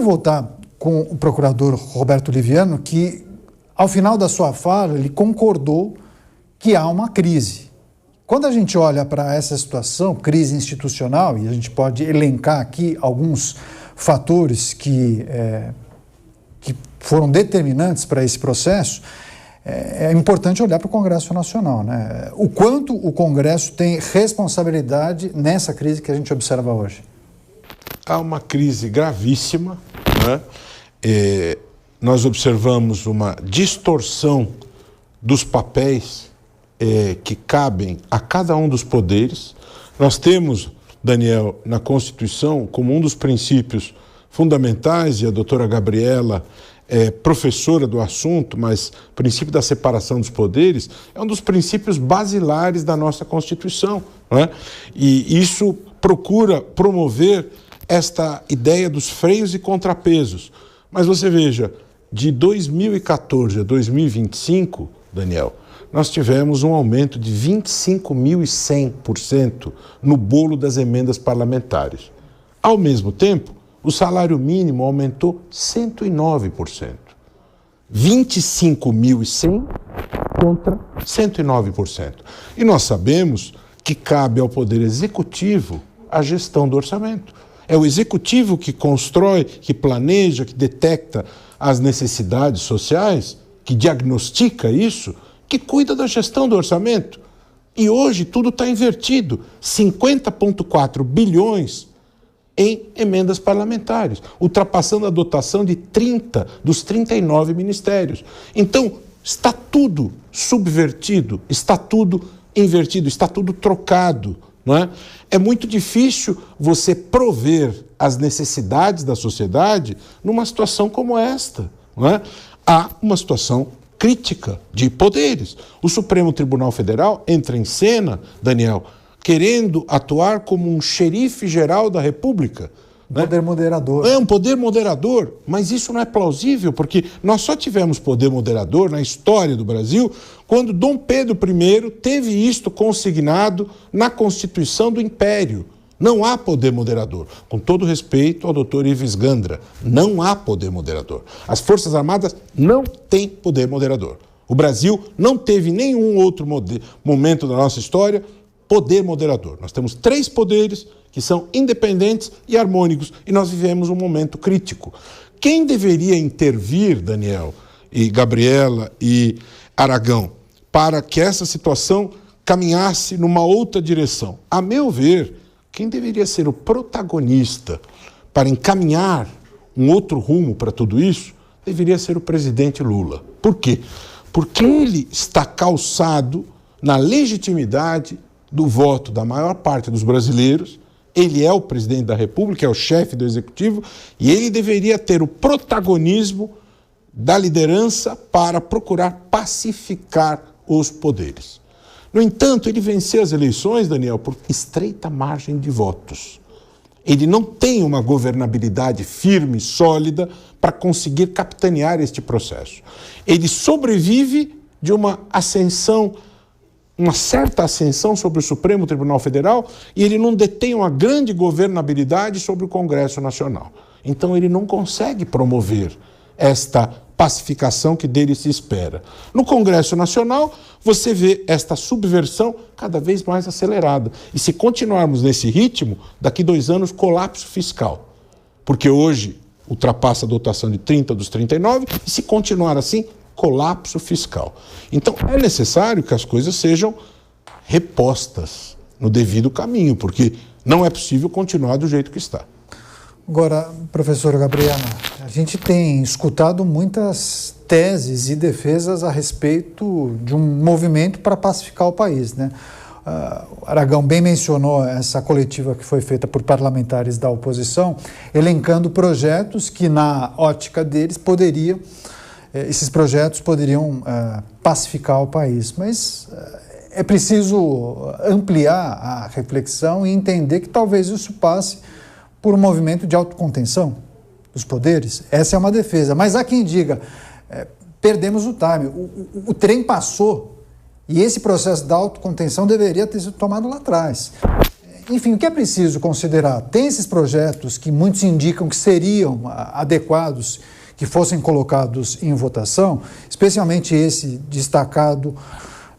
voltar com o procurador Roberto Liviano, que, ao final da sua fala, ele concordou que há uma crise. Quando a gente olha para essa situação, crise institucional, e a gente pode elencar aqui alguns fatores que foram determinantes para esse processo, é importante olhar para o Congresso Nacional, né? O quanto o Congresso tem responsabilidade nessa crise que a gente observa hoje. Há uma crise gravíssima, né? Nós observamos uma distorção dos papéis que cabem a cada um dos poderes. Nós temos, Daniel, na Constituição, como um dos princípios fundamentais, e a doutora Gabriela é professora do assunto, mas o princípio da separação dos poderes é um dos princípios basilares da nossa Constituição, não é? E isso procura promover esta ideia dos freios e contrapesos. Mas você veja, de 2014 a 2025, Daniel, nós tivemos um aumento de 25.100% no bolo das emendas parlamentares. Ao mesmo tempo, o salário mínimo aumentou 109%. 25.100 contra 109%. E nós sabemos que cabe ao Poder Executivo a gestão do orçamento. É o Executivo que constrói, que planeja, que detecta as necessidades sociais, que diagnostica isso, que cuida da gestão do orçamento. E hoje tudo está invertido. 50,4 bilhões em emendas parlamentares, ultrapassando a dotação de 30 dos 39 ministérios. Então, está tudo subvertido, está tudo invertido, está tudo trocado, não é? É muito difícil você prover as necessidades da sociedade numa situação como esta, não é? Há uma situação crítica de poderes. O Supremo Tribunal Federal entra em cena, Daniel, querendo atuar como um xerife geral da República. Poder moderador. É um poder moderador, mas isso não é plausível, porque nós só tivemos poder moderador na história do Brasil quando Dom Pedro I teve isto consignado na Constituição do Império. Não há poder moderador. Com todo respeito ao doutor Ives Gandra, não há poder moderador. As Forças Armadas não têm poder moderador. O Brasil não teve nenhum outro momento da nossa história poder moderador. Nós temos 3 poderes que são independentes e harmônicos, e nós vivemos um momento crítico. Quem deveria intervir, Daniel, e Gabriela e Aragão, para que essa situação caminhasse numa outra direção? A meu ver, quem deveria ser o protagonista para encaminhar um outro rumo para tudo isso, deveria ser o presidente Lula. Por quê? Porque ele está calçado na legitimidade do voto da maior parte dos brasileiros. Ele é o presidente da República, é o chefe do Executivo, e ele deveria ter o protagonismo da liderança para procurar pacificar os poderes. No entanto, ele venceu as eleições, Daniel, por estreita margem de votos. Ele não tem uma governabilidade firme, sólida, para conseguir capitanear este processo. Ele sobrevive de uma ascensão, uma certa ascensão sobre o Supremo Tribunal Federal, e ele não detém uma grande governabilidade sobre o Congresso Nacional. Então ele não consegue promover esta pacificação que dele se espera. No Congresso Nacional, você vê esta subversão cada vez mais acelerada. E se continuarmos nesse ritmo, daqui 2 anos, colapso fiscal. Porque hoje ultrapassa a dotação de 30 dos 39, e se continuar assim, colapso fiscal. Então, é necessário que as coisas sejam repostas no devido caminho, porque não é possível continuar do jeito que está. Agora, professora Gabriela, a gente tem escutado muitas teses e defesas a respeito de um movimento para pacificar o país, né? O Aragão bem mencionou essa coletiva que foi feita por parlamentares da oposição, elencando projetos que, na ótica deles, esses projetos poderiam pacificar o país, mas é preciso ampliar a reflexão e entender que talvez isso passe por um movimento de autocontenção dos poderes. Essa é uma defesa, mas há quem diga, perdemos o time, o trem passou e esse processo da autocontenção deveria ter sido tomado lá atrás. Enfim, o que é preciso considerar? Tem esses projetos que muitos indicam que seriam adequados, que fossem colocados em votação, especialmente esse destacado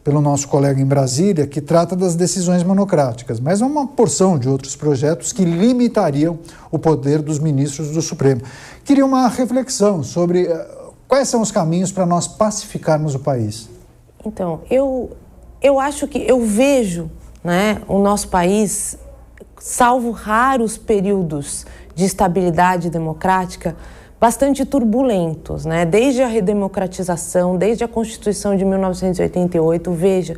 pelo nosso colega em Brasília, que trata das decisões monocráticas, mas há uma porção de outros projetos que limitariam o poder dos ministros do Supremo. Queria uma reflexão sobre quais são os caminhos para nós pacificarmos o país. Então, eu acho que eu vejo, né, o nosso país, salvo raros períodos de estabilidade democrática, bastante turbulentos, né? Desde a redemocratização, desde a Constituição de 1988, veja,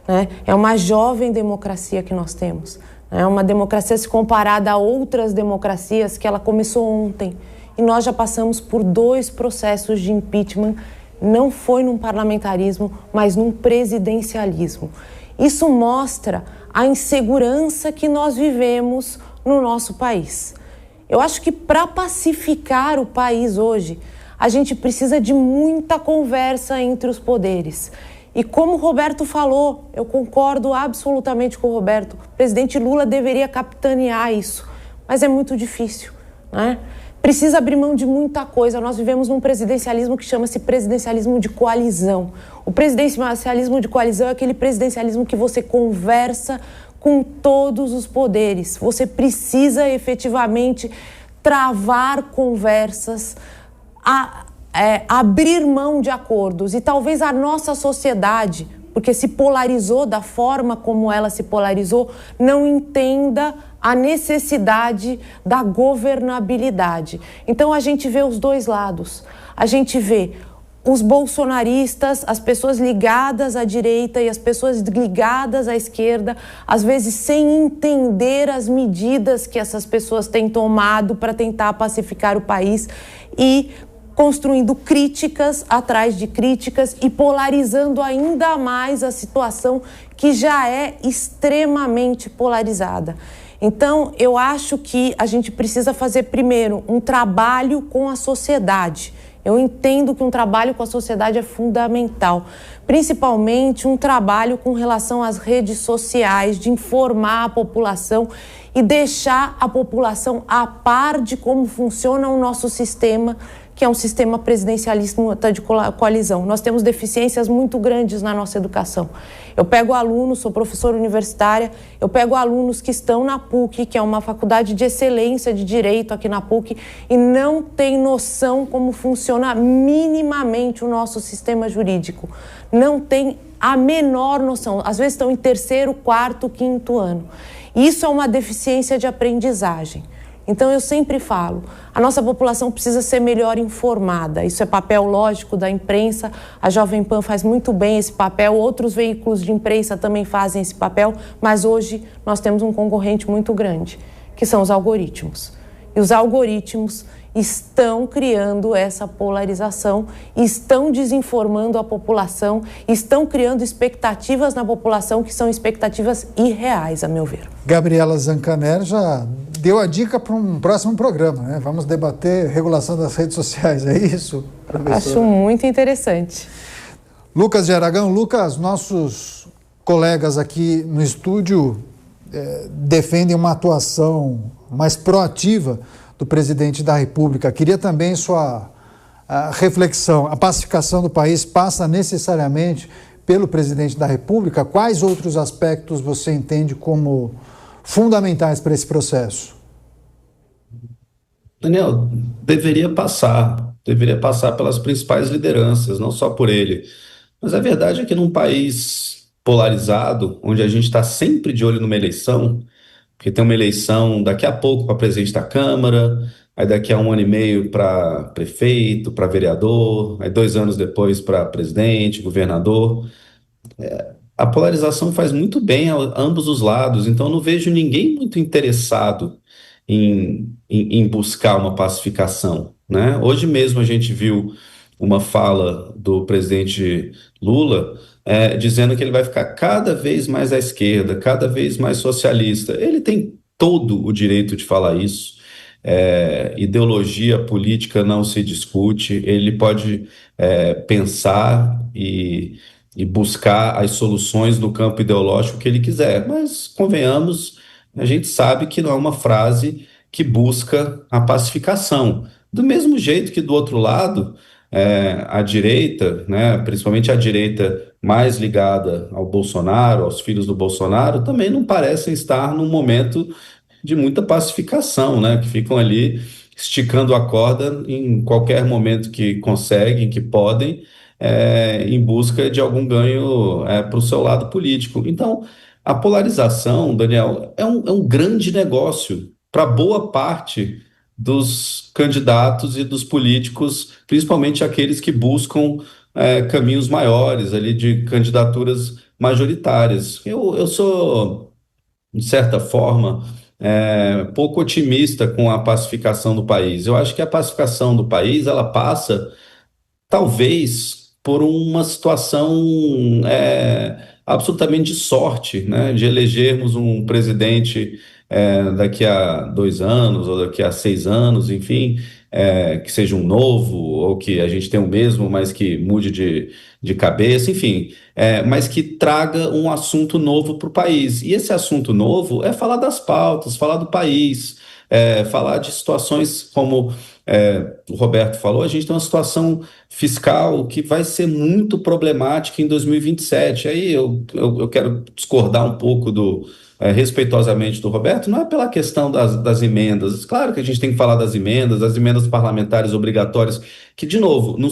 né? É uma jovem democracia que nós temos. É uma democracia, se comparada a outras democracias, que ela começou ontem. E nós já passamos por 2 processos de impeachment, não foi num parlamentarismo, mas num presidencialismo. Isso mostra a insegurança que nós vivemos no nosso país. Eu acho que para pacificar o país hoje, a gente precisa de muita conversa entre os poderes. E como o Roberto falou, eu concordo absolutamente com o Roberto, o presidente Lula deveria capitanear isso, mas é muito difícil, né? Precisa abrir mão de muita coisa. Nós vivemos num presidencialismo que chama-se presidencialismo de coalizão. O presidencialismo de coalizão é aquele presidencialismo que você conversa com todos os poderes. Você precisa efetivamente travar conversas, abrir mão de acordos. E talvez a nossa sociedade, porque se polarizou da forma como ela se polarizou, não entenda a necessidade da governabilidade. Então a gente vê os 2 lados. A gente vê os bolsonaristas, as pessoas ligadas à direita e as pessoas ligadas à esquerda, às vezes sem entender as medidas que essas pessoas têm tomado para tentar pacificar o país e construindo críticas atrás de críticas e polarizando ainda mais a situação que já é extremamente polarizada. Então, eu acho que a gente precisa fazer primeiro um trabalho com a sociedade. Eu entendo que um trabalho com a sociedade é fundamental, principalmente um trabalho com relação às redes sociais, de informar a população e deixar a população a par de como funciona o nosso sistema, que é um sistema presidencialista de coalizão. Nós temos deficiências muito grandes na nossa educação. Eu pego alunos, sou professora universitária, eu pego alunos que estão na PUC, que é uma faculdade de excelência de direito aqui na PUC, e não tem noção como funciona minimamente o nosso sistema jurídico. Não tem a menor noção. Às vezes estão em 3º, 4º, 5º ano. Isso é uma deficiência de aprendizagem. Então, eu sempre falo, a nossa população precisa ser melhor informada. Isso é papel lógico da imprensa, a Jovem Pan faz muito bem esse papel, outros veículos de imprensa também fazem esse papel, mas hoje nós temos um concorrente muito grande, que são os algoritmos. E os algoritmos estão criando essa polarização, estão desinformando a população, estão criando expectativas na população que são expectativas irreais, a meu ver. Gabriela Zancanero já deu a dica para um próximo programa, né? Vamos debater regulação das redes sociais, é isso, professor? Acho muito interessante. Lucas de Aragão. Lucas, nossos colegas aqui no estúdio defendem uma atuação mais proativa do presidente da República. Queria também sua reflexão. A pacificação do país passa necessariamente pelo presidente da República? Quais outros aspectos você entende como fundamentais para esse processo? Daniel, deveria passar pelas principais lideranças, não só por ele. Mas a verdade é que num país polarizado, onde a gente está sempre de olho numa eleição, porque tem uma eleição daqui a pouco para presidente da Câmara, aí daqui a 1 ano e meio para prefeito, para vereador, aí 2 anos depois para presidente, governador. A polarização faz muito bem a ambos os lados, então eu não vejo ninguém muito interessado em buscar uma pacificação, né? Hoje mesmo a gente viu uma fala do presidente Lula dizendo que ele vai ficar cada vez mais à esquerda, cada vez mais socialista. Ele tem todo o direito de falar isso. Ideologia política não se discute, ele pode pensar e buscar as soluções no campo ideológico que ele quiser, mas convenhamos, a gente sabe que não é uma frase que busca a pacificação. Do mesmo jeito que do outro lado, a direita, né, principalmente a direita mais ligada ao Bolsonaro, aos filhos do Bolsonaro, também não parecem estar num momento de muita pacificação, né, que ficam ali esticando a corda em qualquer momento que conseguem, que podem, em busca de algum ganho para o seu lado político. Então, a polarização, Daniel, é um grande negócio para boa parte dos candidatos e dos políticos, principalmente aqueles que buscam caminhos maiores ali de candidaturas majoritárias. Eu sou, de certa forma, pouco otimista com a pacificação do país. Eu acho que a pacificação do país ela passa talvez por uma situação absolutamente de sorte, né, de elegermos um presidente daqui a 2 anos ou daqui a 6 anos, enfim, que seja um novo ou que a gente tenha o mesmo, mas que mude de cabeça, enfim, mas que traga um assunto novo para o país. E esse assunto novo é falar das pautas, falar do país, falar de situações como o Roberto falou, a gente tem uma situação fiscal que vai ser muito problemática em 2027. Aí eu quero discordar um pouco respeitosamente do Roberto, não é pela questão das emendas. Claro que a gente tem que falar das emendas parlamentares obrigatórias, que, de novo, não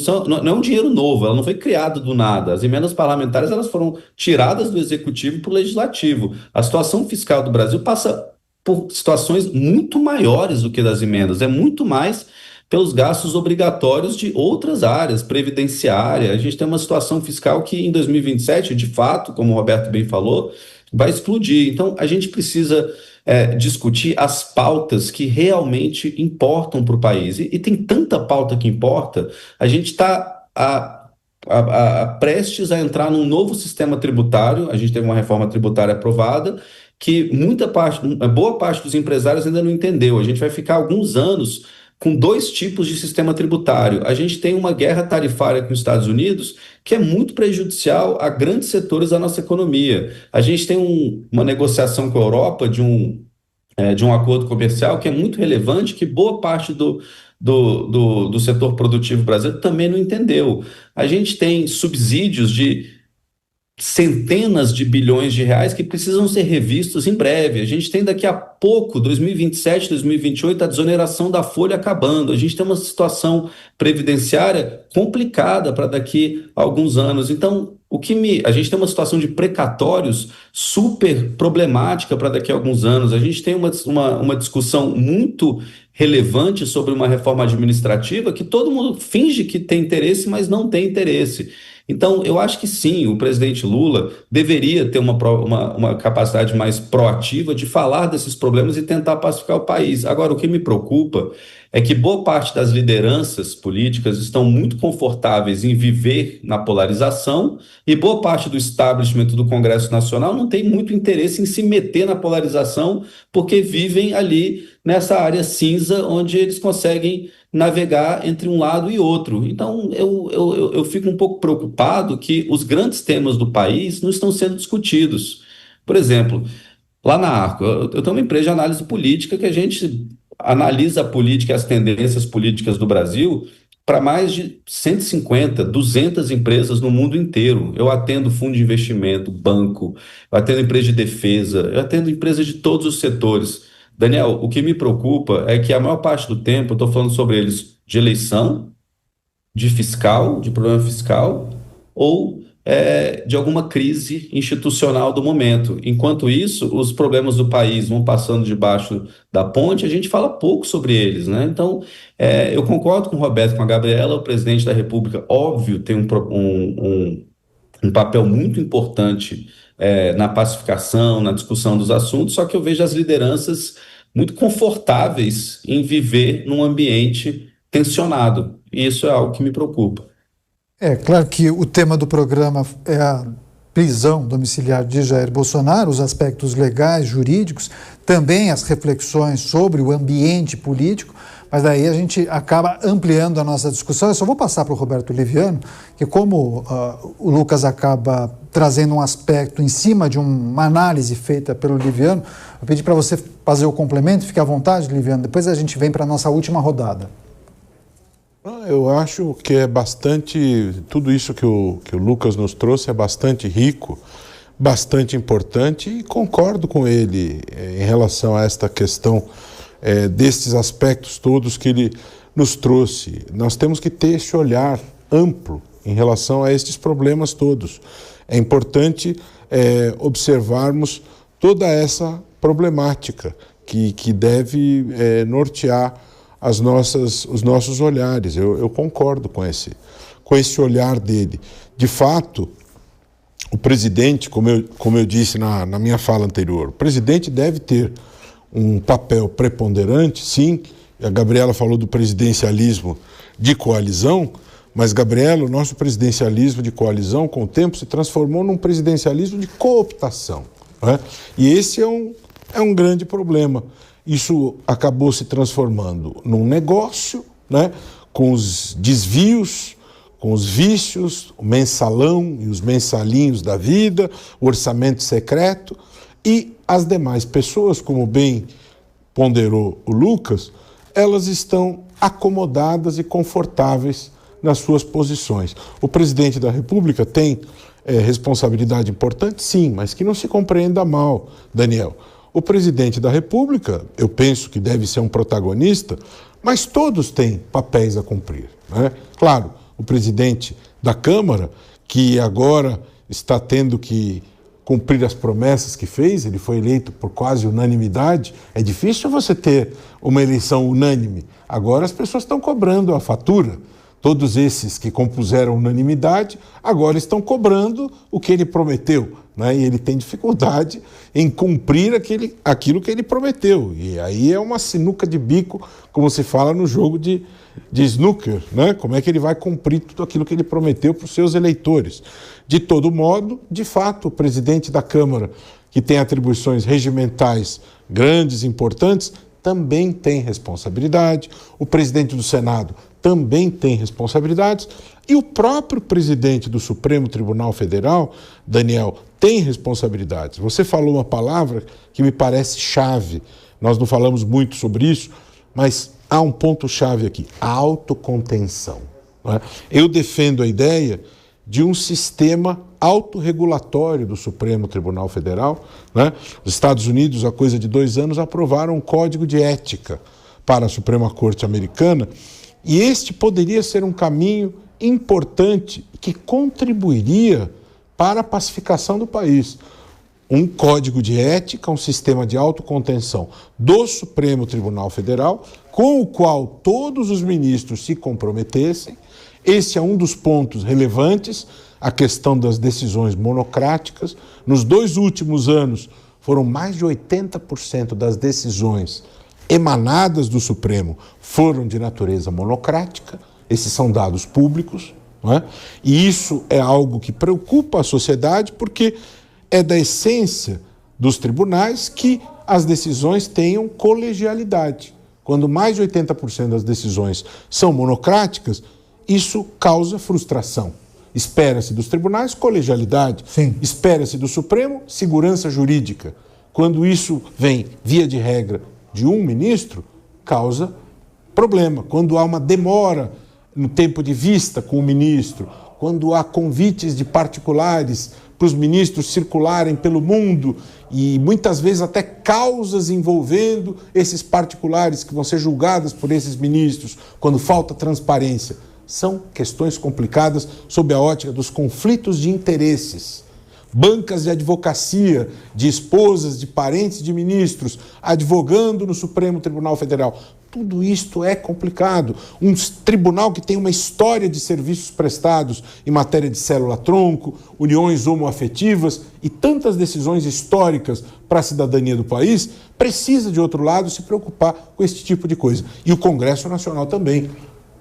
é um dinheiro novo, ela não foi criada do nada. As emendas parlamentares elas foram tiradas do executivo para o legislativo. A situação fiscal do Brasil passa por situações muito maiores do que das emendas, é muito mais pelos gastos obrigatórios de outras áreas, previdenciária. A gente tem uma situação fiscal que em 2027, de fato, como o Roberto bem falou, vai explodir. Então, a gente precisa discutir as pautas que realmente importam para o país. E tem tanta pauta que importa, a gente está prestes a entrar num novo sistema tributário. A gente teve uma reforma tributária aprovada, que boa parte dos empresários ainda não entendeu. A gente vai ficar alguns anos com 2 tipos de sistema tributário. A gente tem uma guerra tarifária com os Estados Unidos que é muito prejudicial a grandes setores da nossa economia. A gente tem uma negociação com a Europa de um acordo comercial que é muito relevante, que boa parte do setor produtivo brasileiro também não entendeu. A gente tem subsídios de centenas de bilhões de reais que precisam ser revistos em breve. A gente tem daqui a pouco, 2027, 2028, a desoneração da folha acabando. A gente tem uma situação previdenciária complicada para daqui a alguns anos. Então, a gente tem uma situação de precatórios super problemática para daqui a alguns anos. A gente tem uma discussão muito relevante sobre uma reforma administrativa que todo mundo finge que tem interesse, mas não tem interesse. Então, eu acho que sim, o presidente Lula deveria ter uma capacidade mais proativa de falar desses problemas e tentar pacificar o país. Agora, o que me preocupa é que boa parte das lideranças políticas estão muito confortáveis em viver na polarização e boa parte do establishment do Congresso Nacional não tem muito interesse em se meter na polarização porque vivem ali nessa área cinza onde eles conseguem navegar entre um lado e outro. Então, eu fico um pouco preocupado que os grandes temas do país não estão sendo discutidos. Por exemplo, lá na Arco, eu tenho uma empresa de análise política que a gente analisa a política e as tendências políticas do Brasil para mais de 150, 200 empresas no mundo inteiro. Eu atendo fundo de investimento, banco, eu atendo empresa de defesa, eu atendo empresas de todos os setores. Daniel, o que me preocupa é que a maior parte do tempo eu estou falando sobre eles de eleição, de problema fiscal, ou de alguma crise institucional do momento. Enquanto isso, os problemas do país vão passando debaixo da ponte, a gente fala pouco sobre eles, né? Então, eu concordo com o Roberto, com a Gabriela, o presidente da República, óbvio, tem um papel muito importante na pacificação, na discussão dos assuntos, só que eu vejo as lideranças muito confortáveis em viver num ambiente tensionado. E isso é algo que me preocupa. É claro que o tema do programa é a prisão domiciliar de Jair Bolsonaro, os aspectos legais, jurídicos, também as reflexões sobre o ambiente político, mas daí a gente acaba ampliando a nossa discussão. Eu só vou passar para o Roberto Liviano, que como o Lucas acaba trazendo um aspecto em cima de uma análise feita pelo Liviano, eu pedi para você fazer o complemento, fique à vontade, Liviano, depois a gente vem para a nossa última rodada. Eu acho que é bastante, tudo isso que o Lucas nos trouxe é bastante rico, bastante importante, e concordo com ele em relação a esta questão desses aspectos todos que ele nos trouxe. Nós temos que ter esse olhar amplo em relação a estes problemas todos. É importante observarmos toda essa problemática que deve nortear os nossos olhares. Eu concordo com esse olhar dele. De fato, o presidente, como eu disse na minha fala anterior, o presidente deve ter um papel preponderante, sim. A Gabriela falou do presidencialismo de coalizão, mas, Gabriela, o nosso presidencialismo de coalizão, com o tempo, se transformou num presidencialismo de cooptação, né? E esse é um grande problema. Isso acabou se transformando num negócio, né? Com os desvios, com os vícios, o mensalão e os mensalinhos da vida, o orçamento secreto, e as demais pessoas, como bem ponderou o Lucas, elas estão acomodadas e confortáveis nas suas posições. O presidente da República tem responsabilidade importante, sim, mas que não se compreenda mal, Daniel. O presidente da República, eu penso que deve ser um protagonista, mas todos têm papéis a cumprir, né? Claro, o presidente da Câmara, que agora está tendo que cumprir as promessas que fez, ele foi eleito por quase unanimidade. É difícil você ter uma eleição unânime. Agora as pessoas estão cobrando a fatura. Todos esses que compuseram unanimidade agora estão cobrando o que ele prometeu, né? E ele tem dificuldade em cumprir aquilo que ele prometeu. E aí é uma sinuca de bico, como se fala no jogo de snooker, né? Como é que ele vai cumprir tudo aquilo que ele prometeu para os seus eleitores? De todo modo, de fato, o presidente da Câmara, que tem atribuições regimentais grandes, importantes, também tem responsabilidade. O presidente do Senado também tem responsabilidades. E o próprio presidente do Supremo Tribunal Federal, Daniel, tem responsabilidades. Você falou uma palavra que me parece chave. Nós não falamos muito sobre isso, mas há um ponto-chave aqui: a autocontenção, né? Eu defendo a ideia de um sistema autorregulatório do Supremo Tribunal Federal, né? Os Estados Unidos, há coisa de 2 anos, aprovaram um código de ética para a Suprema Corte Americana, e este poderia ser um caminho importante que contribuiria para a pacificação do país. Um código de ética, um sistema de autocontenção do Supremo Tribunal Federal, com o qual todos os ministros se comprometessem. Esse é um dos pontos relevantes, a questão das decisões monocráticas. Nos 2 últimos anos, foram mais de 80% das decisões emanadas do Supremo foram de natureza monocrática. Esses são dados públicos, não é? E isso é algo que preocupa a sociedade, porque é da essência dos tribunais que as decisões tenham colegialidade. Quando mais de 80% das decisões são monocráticas, isso causa frustração. Espera-se dos tribunais colegialidade, sim. Espera-se do Supremo segurança jurídica. Quando isso vem, via de regra, de um ministro, causa problema. Quando há uma demora no tempo de vista com o ministro, quando há convites de particulares para os ministros circularem pelo mundo e muitas vezes até causas envolvendo esses particulares que vão ser julgadas por esses ministros, quando falta transparência. São questões complicadas sob a ótica dos conflitos de interesses. Bancas de advocacia, de esposas, de parentes de ministros, advogando no Supremo Tribunal Federal. Tudo isto é complicado. Um tribunal que tem uma história de serviços prestados em matéria de célula-tronco, uniões homoafetivas e tantas decisões históricas para a cidadania do país, precisa, de outro lado, se preocupar com esse tipo de coisa. E o Congresso Nacional também.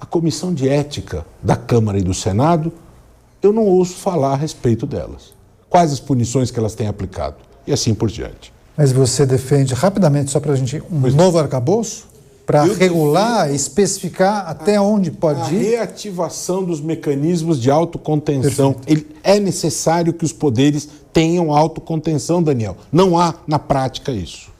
A Comissão de Ética da Câmara e do Senado, eu não ouço falar a respeito delas. quais as punições que elas têm aplicado, e assim por diante. Mas você defende, rapidamente, só para a gente, novo arcabouço? Para regular, especificar até onde pode ir? A reativação dos mecanismos de autocontenção. É necessário que os poderes tenham autocontenção, Daniel. Não há na prática isso.